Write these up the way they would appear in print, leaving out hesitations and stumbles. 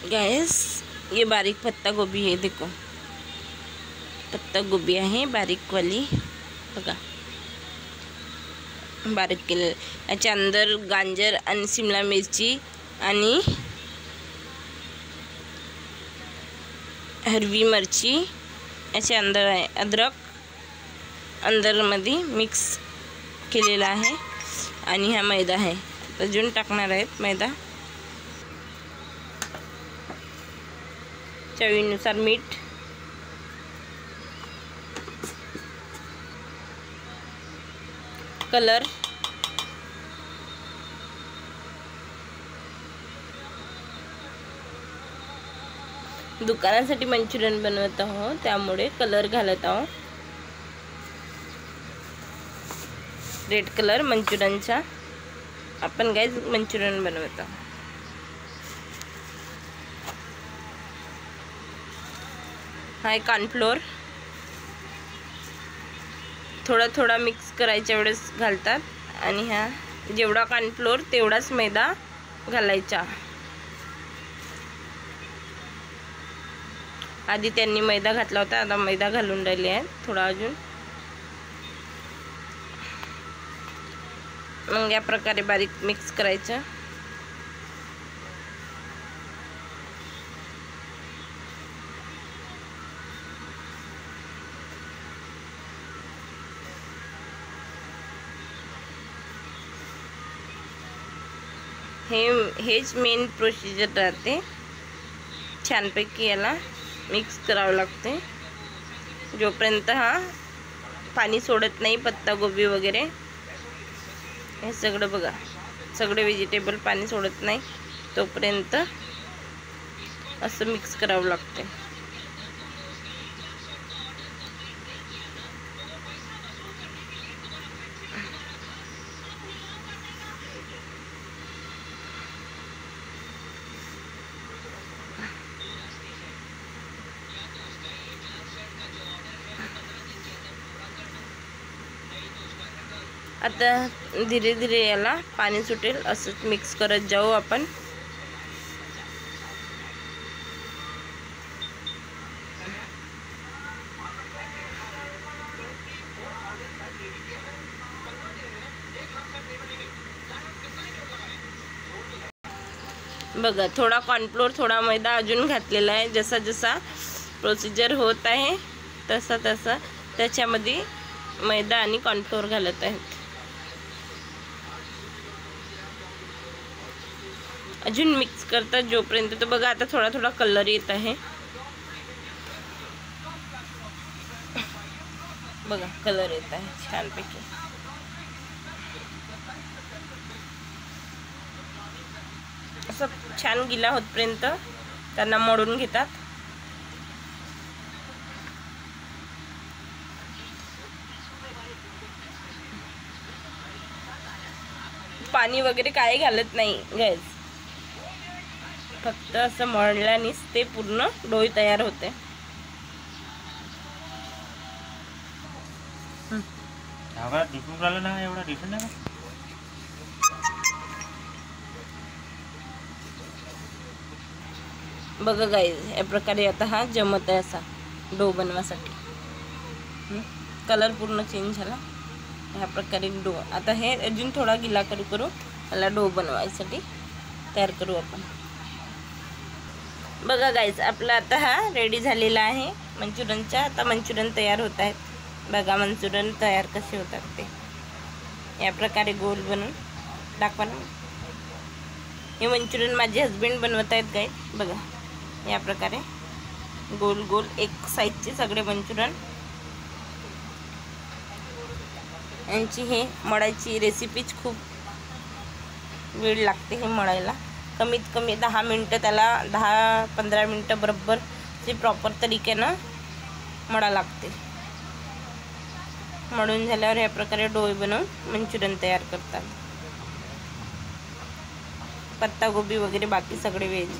Gas ये बारीक पत्ता गोभी है, देखो पत्ता गोभी आहे बारीक वाली बघा, बारीक केले। याच्या अंदर गाजर आणि शिमला मिरची आणि हिरवी मिरची याच्या अंदर आहे, अद्रक अंदर मध्ये मिक्स केलेला आहे आणि हा मैदा आहे। अजून टाकणार आहेत मैदा, चवीनुसार मीठ, कलर, दुकानासाठी मंचुरियन बनवत आहोत त्यामुळे कलर घालत आहोत, रेड कलर मंचुरियनचा। आपण गाइस मंचुरियन बनवत आहोत। हा कॉर्नफ्लोअर थोडा थोडा मिक्स करायच्या वेळेस घालतात आणि हा जेवढा कॉर्नफ्लोअर तेवढाच मैदा घालायचा। आधी त्यांनी मैदा घातला होता, आता मैदा घालून राहिले आहे थोडा अजून। मग या प्रकारे बारीक मिक्स करायचं। हेच मेन प्रोसिजर राहते, छानपैकी याला मिक्स करावं लागते जोपर्यंत हा पाणी सोडत नाही, पत्ता गोभी वगैरे हे सगळं बघा, सगळे व्हेजिटेबल पाणी सोडत नाही तोपर्यंत असं मिक्स करावं लागते। आता धीरे धीरे याला पाणी सुटेल असंच मिक्स करत जाऊ आपण। बघा थोडा कॉर्नफ्लोअर थोडा मैदा अजून घातलेला आहे। जसा जसा प्रोसिजर होत आहे तसा तसा त्याच्यामध्ये मैदा आणि कॉर्नफ्लोअर घालत आहेत। अजून मिक्स करतात जोपर्यंत, तो बघा आता थोडा थोडा कलर येत आहे, बघा कलर येत आहे छानपैकी। असं छान गिला होतपर्यंत त्यांना मोडून घेतात। पाणी वगैरे काही घालत नाही गैस, फक्त असं मळल्यानेच ते पूर्ण डोई तयार होते। बघा गाईज या प्रकारे आता हा जमत आहे असा डो बनवासाठी। कलर पूर्ण चेंज झाला ह्या प्रकारे डो। आता हे अजून थोडा गिला करू करू याला डो बनवायसाठी तयार करू आपण। बघा गाईज आपला आता हा रेडी झालेला आहे मंचुरियनचा। आता मंचुरियन तयार होत आहेत, बघा मंचुरियन तयार कसे होतात ते। या प्रकारे गोल बनवून दाखवा ना। हे मंचुरियन माझे हस्बंड बनवत आहेत गाईज, बघा या प्रकारे गोल गोल एक साइजचे सगळे मंचुरियन। यांची हे मळायची रेसिपीच खूप वेळ लागते, हे मळायला कमीत कमी 10 मिनटं, त्याला 10-15 मिनटं बरोबर जे प्रॉपर तरीकेनं मळा लागते। मळून झाल्यावर या प्रकारे डोई बनवून मंचुरियन तयार करतात। पत्ता गोभी वगैरे बाकी सगळे वेज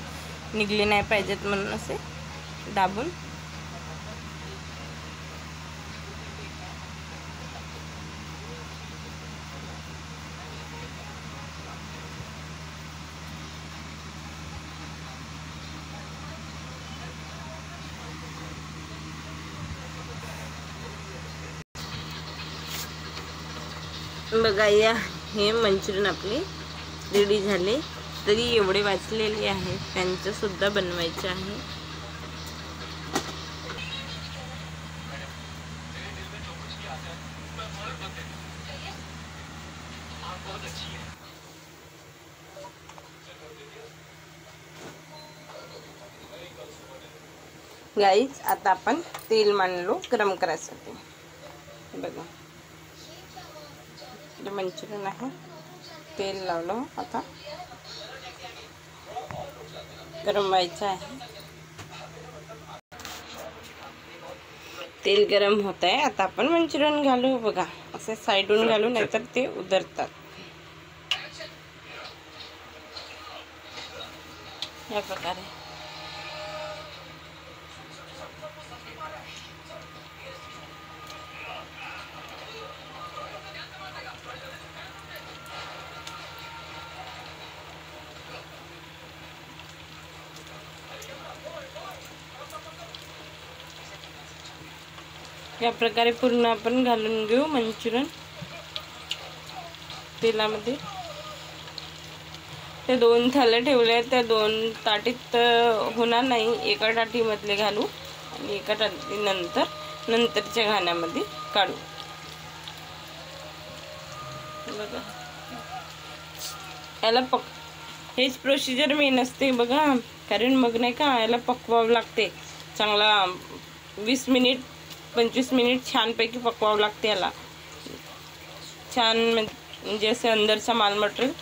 निघले नाही पाहिजेत म्हणून असे दाबून बघा या हे मंचुरियन आपले रेडी झाले. तरी एवढे वाचलेले आहेत, त्यांचं सुद्धा बनवायचे आहे. गाईज आता आपण तेल मांडलो गरम करायसाठी. बघा मंचुरियन आहे, तेल लावलं, आता गरम व्हायचं आहे. तेल गरम होत आहे, आता आपण मंचुरियन घालू. बघा असे साईडून घालू, नाहीतर ते उधळतात. या प्रकारे या प्रकारे पूर्ण आपण घालून घेऊ मंचुरियन तेलामध्ये. ते 2 थाल्या ठेवले आहेत, त्या 2 ताटीत होणार नाही. एका ताटीमधले घालू आणि एका ताटी नंतरच्या घाण्यामध्ये काढू. बघा याला हेच प्रोसिजर मेन असते बघा, कारण मग नाही का याला पकवावं लागते चांगला. 20 मिनिट 25 मिनिट छानपैकी पकवावं लागते याला. छान म्हणजे असं अंदरचा माल मटेरियल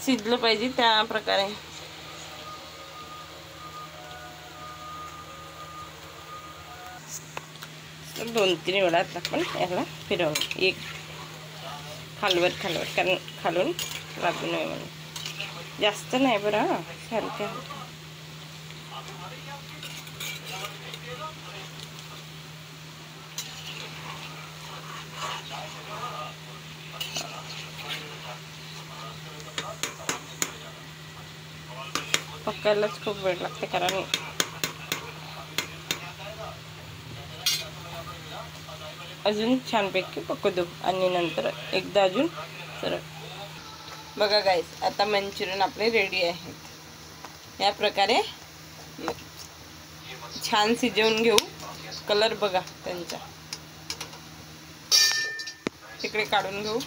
शिजलं पाहिजे त्या प्रकारे. तर 2-3 वेळा आपण याला फिरवू. एक खालवर कारण खालून लागू नये म्हणून. जास्त नाही बरं, हलक्या पकायलाच खूप वेळ लागते, कारण अजून छानपैकी पकू देऊ आणि नंतर एकदा अजून सरळ. बघा गाईस आता मंचुरियन आपले रेडी आहेत. या प्रकारे छान शिजवून घेऊ. कलर बघा त्यांचा, तिकडे काढून घेऊ.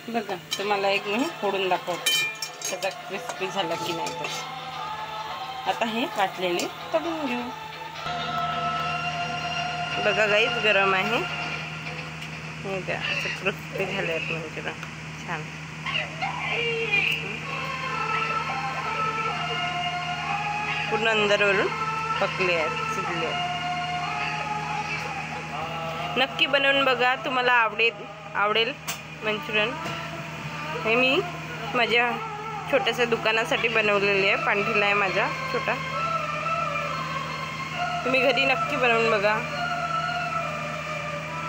बघा तुम्हाला एक मी फोडून दाखवते त्याचा क्रिस्पी झाला की नाही. तर आता हे काटलेले तळून घेऊ. बघा गाईस गरम आहे, हे द्या असं क्रिस्पी झाले आहेत मंचुरियन छान. पूर्ण अंदरवरून पकले आहेत, शिजले आहेत. नक्की बनवून बघा, तुम्हाला आवडेल मंचुरियन. हे मी माझ्या छोट्याशा दुकानासाठी बनवलेली आहे. पांठीला आहे माझा छोटा. तुम्ही घरी नक्की बनवून बघा,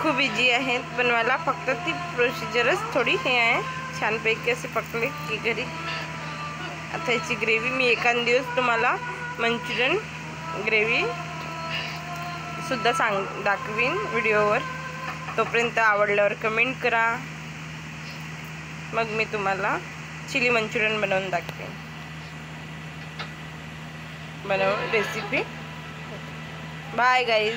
खूप इझी आहे बनवायला. फक्त ती प्रोसिजरच थोडी हे आहे. छानपैकी असे पकले की घरी. आता याची ग्रेव्ही मी एखाद दिवस तुम्हाला मंचुरियन ग्रेव्ही सुद्धा दाखवीन व्हिडिओवर. तोपर्यंत आवडल्यावर कमेंट करा, मग मी तुम्हाला चिली मंचुरियन बनवून दाखवेन. रेसिपी. Bye guys.